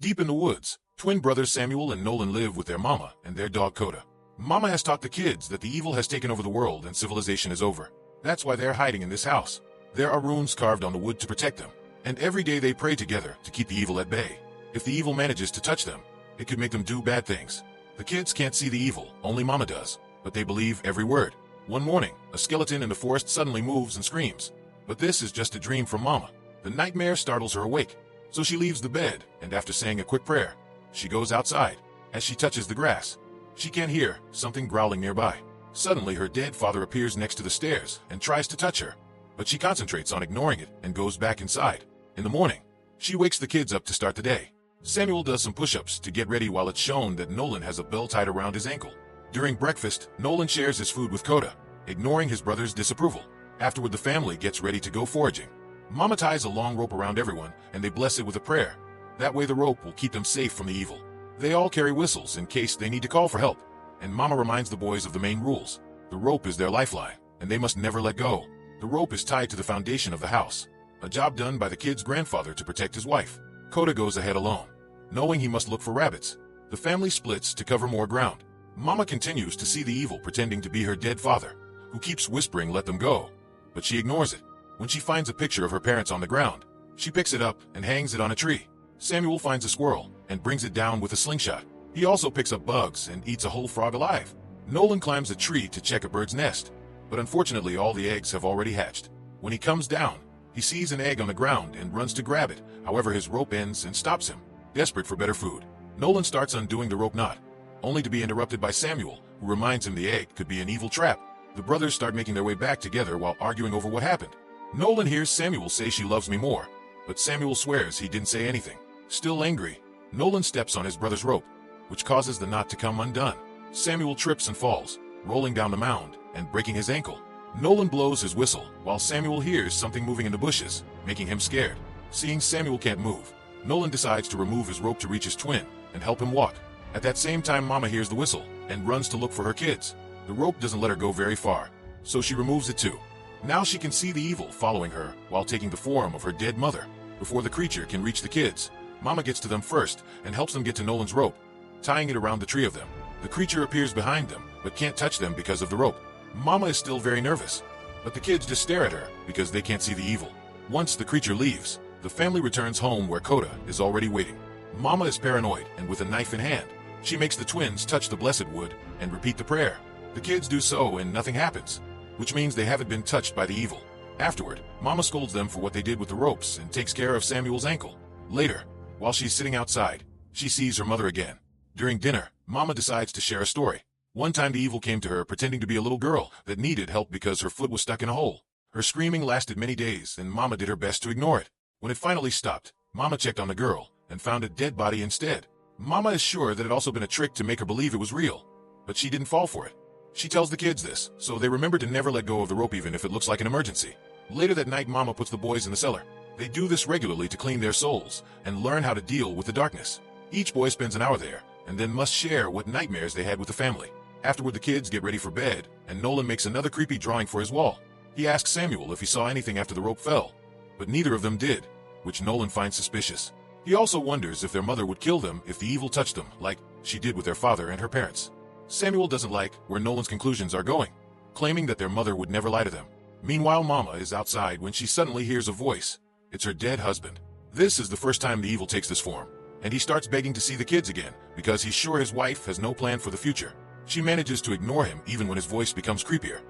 Deep in the woods, twin brothers Samuel and Nolan live with their mama and their dog Coda. Mama has taught the kids that the evil has taken over the world and civilization is over. That's why they're hiding in this house. There are runes carved on the wood to protect them, and every day they pray together to keep the evil at bay. If the evil manages to touch them, it could make them do bad things. The kids can't see the evil, only Mama does, but they believe every word. One morning, a skeleton in the forest suddenly moves and screams. But this is just a dream from Mama. The nightmare startles her awake, so she leaves the bed, and after saying a quick prayer, she goes outside. As she touches the grass, she can hear something growling nearby. Suddenly, her dead father appears next to the stairs and tries to touch her, but she concentrates on ignoring it and goes back inside. In the morning, she wakes the kids up to start the day. Samuel does some push-ups to get ready while it's shown that Nolan has a bell tied around his ankle. During breakfast, Nolan shares his food with Coda, ignoring his brother's disapproval. Afterward, the family gets ready to go foraging. Mama ties a long rope around everyone, and they bless it with a prayer. That way the rope will keep them safe from the evil. They all carry whistles in case they need to call for help, and Mama reminds the boys of the main rules. The rope is their lifeline, and they must never let go. The rope is tied to the foundation of the house, a job done by the kid's grandfather to protect his wife. Coda goes ahead alone, knowing he must look for rabbits. The family splits to cover more ground. Mama continues to see the evil pretending to be her dead father, who keeps whispering let them go, but she ignores it. When she finds a picture of her parents on the ground, she picks it up and hangs it on a tree. Samuel finds a squirrel and brings it down with a slingshot. He also picks up bugs and eats a whole frog alive. Nolan climbs a tree to check a bird's nest, but unfortunately all the eggs have already hatched. When he comes down, he sees an egg on the ground and runs to grab it. However, his rope ends and stops him. Desperate for better food, Nolan starts undoing the rope knot, only to be interrupted by Samuel, who reminds him the egg could be an evil trap. The brothers start making their way back together while arguing over what happened. Nolan hears Samuel say she loves me more, but Samuel swears he didn't say anything. Still angry, Nolan steps on his brother's rope, which causes the knot to come undone. Samuel trips and falls, rolling down the mound and breaking his ankle. Nolan blows his whistle while Samuel hears something moving in the bushes, making him scared. Seeing Samuel can't move, Nolan decides to remove his rope to reach his twin and help him walk. At that same time, Mama hears the whistle and runs to look for her kids. The rope doesn't let her go very far, so she removes it too. Now she can see the evil following her while taking the form of her dead mother. Before the creature can reach the kids, Mama gets to them first and helps them get to Nolan's rope, tying it around the three of them. The creature appears behind them, but can't touch them because of the rope. Mama is still very nervous, but the kids just stare at her because they can't see the evil. Once the creature leaves, the family returns home where Coda is already waiting. Mama is paranoid, and with a knife in hand, she makes the twins touch the blessed wood and repeat the prayer. The kids do so and nothing happens, which means they haven't been touched by the evil. Afterward, Mama scolds them for what they did with the ropes and takes care of Samuel's ankle. Later, while she's sitting outside, she sees her mother again. During dinner, Mama decides to share a story. One time the evil came to her pretending to be a little girl that needed help because her foot was stuck in a hole. Her screaming lasted many days and Mama did her best to ignore it. When it finally stopped, Mama checked on the girl and found a dead body instead. Mama is sure that it had also been a trick to make her believe it was real, but she didn't fall for it. She tells the kids this, so they remember to never let go of the rope even if it looks like an emergency. Later that night, Mama puts the boys in the cellar. They do this regularly to clean their souls and learn how to deal with the darkness. Each boy spends an hour there, and then must share what nightmares they had with the family. Afterward, the kids get ready for bed, and Nolan makes another creepy drawing for his wall. He asks Samuel if he saw anything after the rope fell, but neither of them did, which Nolan finds suspicious. He also wonders if their mother would kill them if the evil touched them, like she did with their father and her parents. Samuel doesn't like where Nolan's conclusions are going, claiming that their mother would never lie to them. Meanwhile, Mama is outside when she suddenly hears a voice. It's her dead husband. This is the first time the evil takes this form, and he starts begging to see the kids again because he's sure his wife has no plan for the future. She manages to ignore him even when his voice becomes creepier,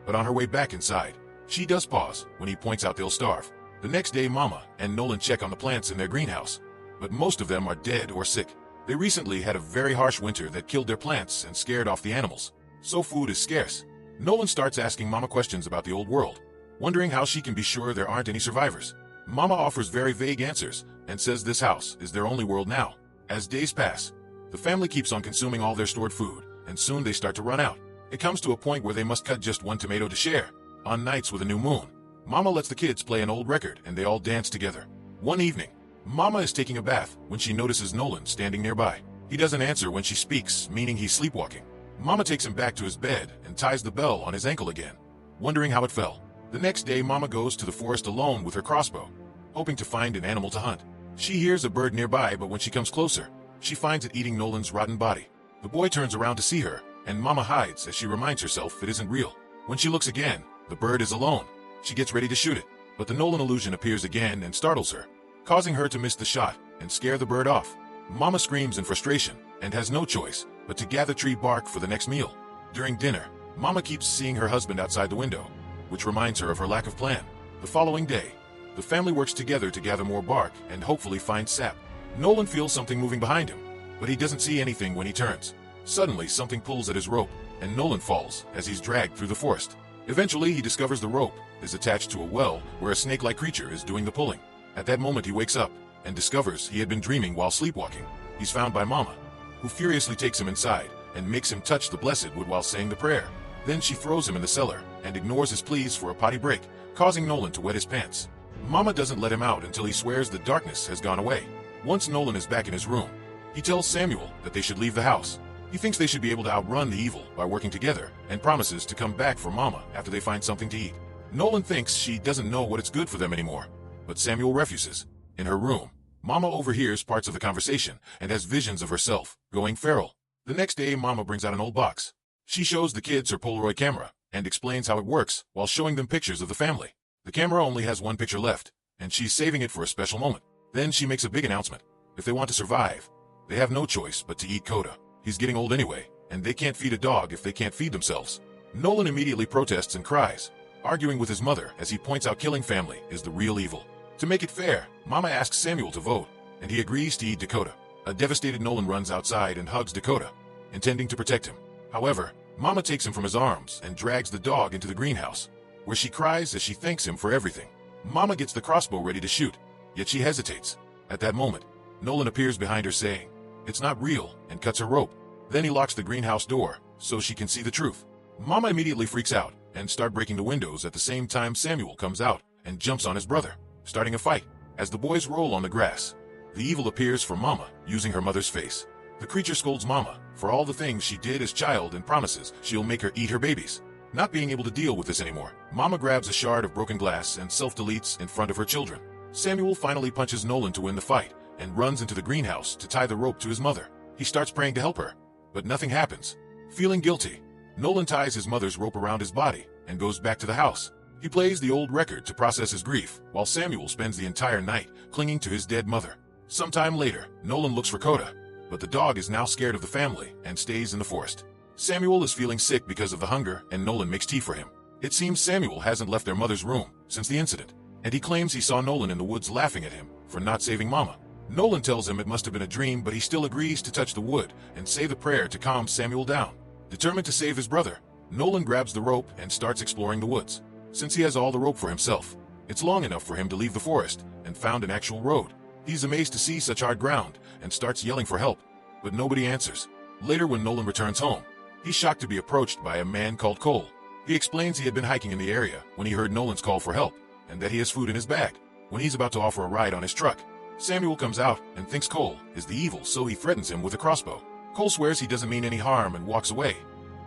but on her way back inside, she does pause when he points out they'll starve. The next day, Mama and Nolan check on the plants in their greenhouse, but most of them are dead or sick. They recently had a very harsh winter that killed their plants and scared off the animals, so food is scarce. Nolan starts asking Mama questions about the old world, wondering how she can be sure there aren't any survivors. Mama offers very vague answers and says this house is their only world now. As days pass, the family keeps on consuming all their stored food, and soon they start to run out. It comes to a point where they must cut just one tomato to share. On nights with a new moon, Mama lets the kids play an old record and they all dance together. One evening, Mama is taking a bath when she notices Nolan standing nearby. He doesn't answer when she speaks, meaning he's sleepwalking. Mama takes him back to his bed and ties the bell on his ankle again, wondering how it fell. The next day, Mama goes to the forest alone with her crossbow, hoping to find an animal to hunt. She hears a bird nearby, but when she comes closer, she finds it eating Nolan's rotten body. The boy turns around to see her, and Mama hides as she reminds herself it isn't real. When she looks again, the bird is alone. She gets ready to shoot it, but the Nolan illusion appears again and startles her, causing her to miss the shot and scare the bird off. Mama screams in frustration and has no choice but to gather tree bark for the next meal. During dinner, Mama keeps seeing her husband outside the window, which reminds her of her lack of plan. The following day, the family works together to gather more bark and hopefully find sap. Nolan feels something moving behind him, but he doesn't see anything when he turns. Suddenly, something pulls at his rope, and Nolan falls as he's dragged through the forest. Eventually, he discovers the rope is attached to a well where a snake-like creature is doing the pulling. At that moment, he wakes up and discovers he had been dreaming while sleepwalking. He's found by Mama, who furiously takes him inside and makes him touch the blessed wood while saying the prayer. Then she throws him in the cellar and ignores his pleas for a potty break, causing Nolan to wet his pants. Mama doesn't let him out until he swears the darkness has gone away. Once Nolan is back in his room, he tells Samuel that they should leave the house. He thinks they should be able to outrun the evil by working together and promises to come back for Mama after they find something to eat. Nolan thinks she doesn't know what it's good for them anymore, but Samuel refuses. In her room, Mama overhears parts of the conversation and has visions of herself going feral. The next day, Mama brings out an old box. She shows the kids her Polaroid camera and explains how it works while showing them pictures of the family. The camera only has one picture left, and she's saving it for a special moment. Then she makes a big announcement. If they want to survive, they have no choice but to eat Coda. He's getting old anyway, and they can't feed a dog if they can't feed themselves. Nolan immediately protests and cries, arguing with his mother as he points out killing family is the real evil. To make it fair, Mama asks Samuel to vote, and he agrees to eat Dakota. A devastated Nolan runs outside and hugs Dakota, intending to protect him. However, Mama takes him from his arms and drags the dog into the greenhouse, where she cries as she thanks him for everything. Mama gets the crossbow ready to shoot, yet she hesitates. At that moment, Nolan appears behind her saying, "It's not real," and cuts her rope. Then he locks the greenhouse door so she can see the truth. Mama immediately freaks out and starts breaking the windows at the same time Samuel comes out and jumps on his brother, starting a fight. As the boys roll on the grass, the evil appears for Mama using her mother's face. The creature scolds Mama for all the things she did as child and promises she'll make her eat her babies. Not being able to deal with this anymore, Mama grabs a shard of broken glass and self-deletes in front of her children. Samuel finally punches Nolan to win the fight and runs into the greenhouse to tie the rope to his mother. He starts praying to help her, but nothing happens. Feeling guilty, Nolan ties his mother's rope around his body and goes back to the house. He plays the old record to process his grief, while Samuel spends the entire night clinging to his dead mother. Sometime later, Nolan looks for Coda, but the dog is now scared of the family and stays in the forest. Samuel is feeling sick because of the hunger, and Nolan makes tea for him. It seems Samuel hasn't left their mother's room since the incident, and he claims he saw Nolan in the woods laughing at him for not saving Mama. Nolan tells him it must have been a dream, but he still agrees to touch the wood and say the prayer to calm Samuel down. Determined to save his brother, Nolan grabs the rope and starts exploring the woods. Since he has all the rope for himself, it's long enough for him to leave the forest and found an actual road. He's amazed to see such hard ground and starts yelling for help, but nobody answers. Later, when Nolan returns home, he's shocked to be approached by a man called Cole. He explains he had been hiking in the area when he heard Nolan's call for help, and that he has food in his bag. When he's about to offer a ride on his truck, Samuel comes out and thinks Cole is the evil, so he threatens him with a crossbow. Cole swears he doesn't mean any harm and walks away,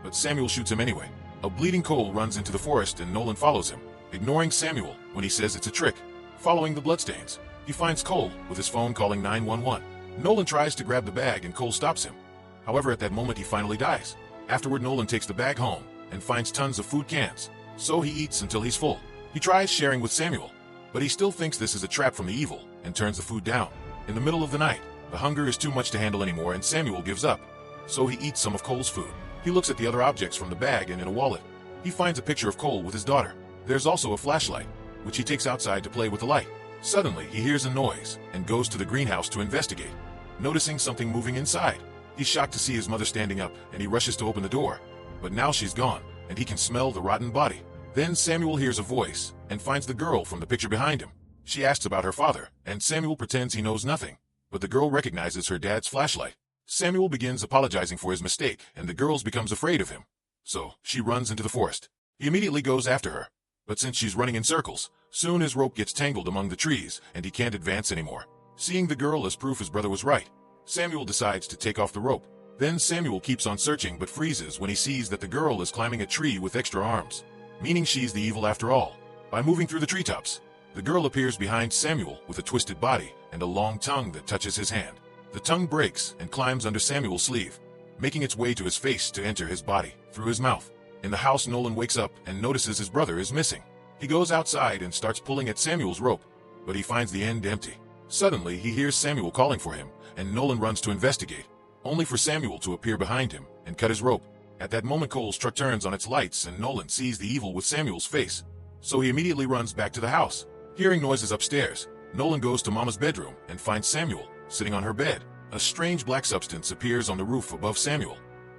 but Samuel shoots him anyway. A bleeding Cole runs into the forest and Nolan follows him, ignoring Samuel when he says it's a trick. Following the bloodstains, he finds Cole with his phone calling 911. Nolan tries to grab the bag and Cole stops him. However, at that moment he finally dies. Afterward, Nolan takes the bag home and finds tons of food cans, so he eats until he's full. He tries sharing with Samuel, but he still thinks this is a trap from the evil and turns the food down. In the middle of the night, the hunger is too much to handle anymore and Samuel gives up, so he eats some of Cole's food. He looks at the other objects from the bag, and in a wallet, he finds a picture of Cole with his daughter. There's also a flashlight, which he takes outside to play with the light. Suddenly, he hears a noise and goes to the greenhouse to investigate. Noticing something moving inside, he's shocked to see his mother standing up, and he rushes to open the door, but now she's gone, and he can smell the rotten body. Then Samuel hears a voice and finds the girl from the picture behind him. She asks about her father, and Samuel pretends he knows nothing, but the girl recognizes her dad's flashlight. Samuel begins apologizing for his mistake, and the girl becomes afraid of him, so she runs into the forest. He immediately goes after her, but since she's running in circles, soon his rope gets tangled among the trees and he can't advance anymore. Seeing the girl as proof his brother was right, Samuel decides to take off the rope. Then Samuel keeps on searching but freezes when he sees that the girl is climbing a tree with extra arms, meaning she's the evil after all. By moving through the treetops, the girl appears behind Samuel with a twisted body and a long tongue that touches his hand. The tongue breaks and climbs under Samuel's sleeve, making its way to his face to enter his body through his mouth. In the house, Nolan wakes up and notices his brother is missing. He goes outside and starts pulling at Samuel's rope, but he finds the end empty. Suddenly, he hears Samuel calling for him, and Nolan runs to investigate, only for Samuel to appear behind him and cut his rope. At that moment, Cole's truck turns on its lights and Nolan sees the evil with Samuel's face, so he immediately runs back to the house. Hearing noises upstairs, Nolan goes to Mama's bedroom and finds Samuel sitting on her bed. A strange black substance appears on the roof above Samuel,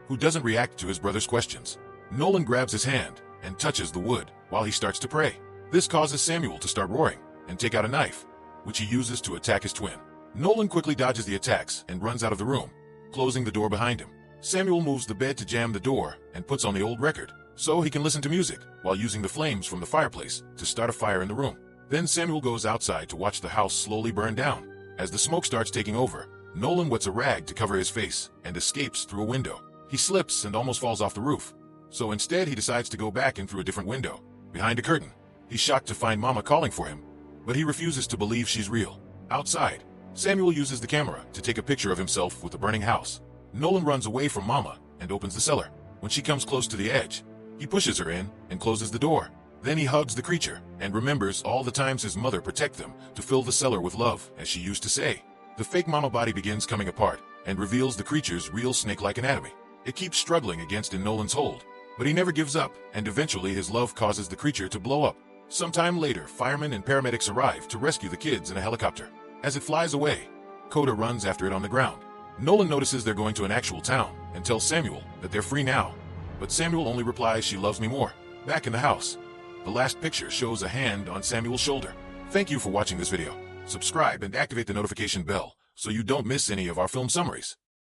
who doesn't react to his brother's questions. Nolan grabs his hand and touches the wood while he starts to pray. This causes Samuel to start roaring and take out a knife, which he uses to attack his twin. Nolan quickly dodges the attacks and runs out of the room, closing the door behind him. Samuel moves the bed to jam the door and puts on the old record, so he can listen to music while using the flames from the fireplace to start a fire in the room. Then Samuel goes outside to watch the house slowly burn down. As the smoke starts taking over, Nolan wets a rag to cover his face and escapes through a window. He slips and almost falls off the roof, so instead he decides to go back in through a different window, behind a curtain. He's shocked to find Mama calling for him, but he refuses to believe she's real. Outside, Samuel uses the camera to take a picture of himself with the burning house. Nolan runs away from Mama and opens the cellar. When she comes close to the edge, he pushes her in and closes the door. Then he hugs the creature and remembers all the times his mother protected them to fill the cellar with love, as she used to say. The fake Mama body begins coming apart and reveals the creature's real snake-like anatomy. It keeps struggling against in Nolan's hold, but he never gives up, and eventually his love causes the creature to blow up. Sometime later, firemen and paramedics arrive to rescue the kids in a helicopter. As it flies away, Coda runs after it on the ground. Nolan notices they're going to an actual town and tells Samuel that they're free now, but Samuel only replies, "She loves me more." Back in the house, the last picture shows a hand on Samuel's shoulder. Thank you for watching this video. Subscribe and activate the notification bell so you don't miss any of our film summaries.